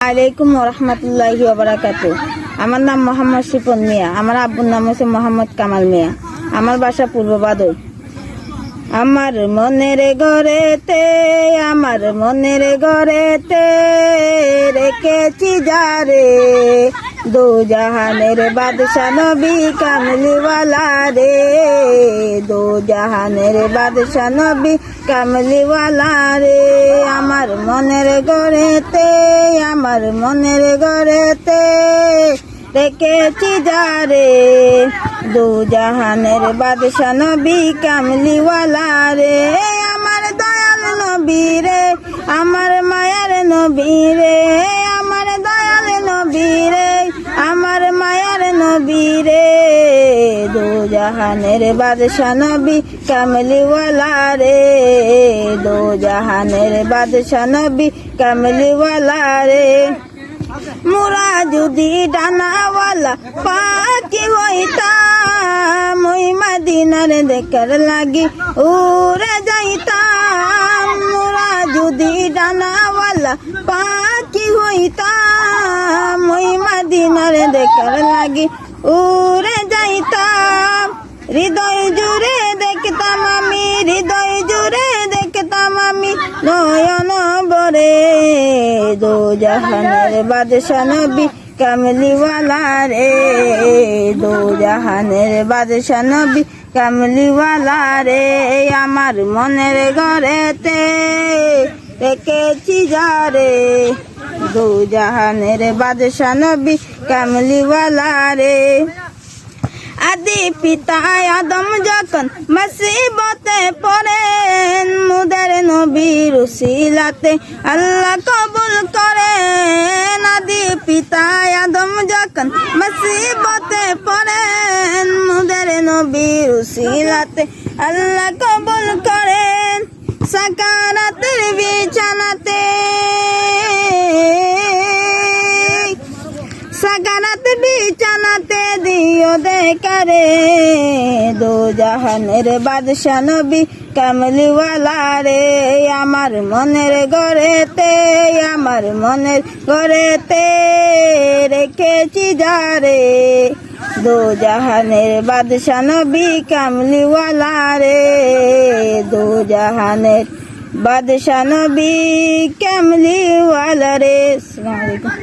আলাইকুম রহমতুল্লাহি ওয়াবারাকাতু। আমার নাম মোহাম্মদ শিপন মিয়া। আমার আব্বুর নাম হচ্ছে মোহাম্মদ কামাল মিয়া। আমার বাসা পূর্ব বাদল। আমার মনের ঘরেতে রেখেছি যারে, দু জাহানের বাদশা নবী কামলিওয়ালা রে, দু জাহানের বাদশা নবী কামলিওয়ালা রে। আমার মনের ঘরেতে রেখেছি যারে, দু জাহানের বাদশা নবী কামলিওয়ালা রে। আমার দয়াল নবী রে, আমার মায়ার নবী রে, আমার দয়াল নবী রে, আমার মায়ার নবী রে, দু জাহানের বাদশা নবী কামলিওয়ালা রে, দু জাহানের বাদশা নবী কামলিওয়ালা রে। মোরা যদি ডানাওয়ালা পাখি হইতাম, ওই মদিনার দেখার লাগি উড়ে যাইতাম। মোরা যদি ডানাওয়ালা পাখি হইতাম, ওই মদিনার দেখার লাগি উড়ে যাইতাম। হৃদয় জুড়ে দেখতাম আমি, হৃদয় জুড়ে দেখতাম আমি নয়ন বরে, দু জাহানের বাদশা নবী কামলিওয়ালা রে, দু জাহানের বাদশা নবী কামলিওয়ালা রে। আমার মনের ঘরেতে রেখেছি যারে, দু জাহানের বাদশা নবী কামলিওয়ালা রে। আদি পিতা আদম যখন মুসিবতে পড়েন, মুদের নবীর উসিলাতে আল্লাহ কবুল করেন। আদি পিতা আদম যখন মুসিবতে পড়েন, মুদের নবীর উসিলাতে আল্লাহ কবুল করেন। সাকারাতের বিছানাতে, সাকারাত বিছানাতে দিও দেখারে, দু জাহানের বাদশা নবী কামলিওয়ালা রে। আমার মনের ঘরেতে রেখেছি যারে, দু জাহানের বাদশা নবী কামলিওয়ালা রে, দু জাহানের বাদশা নবী কামলিওয়ালা রে। আসসালামু আলাইকুম।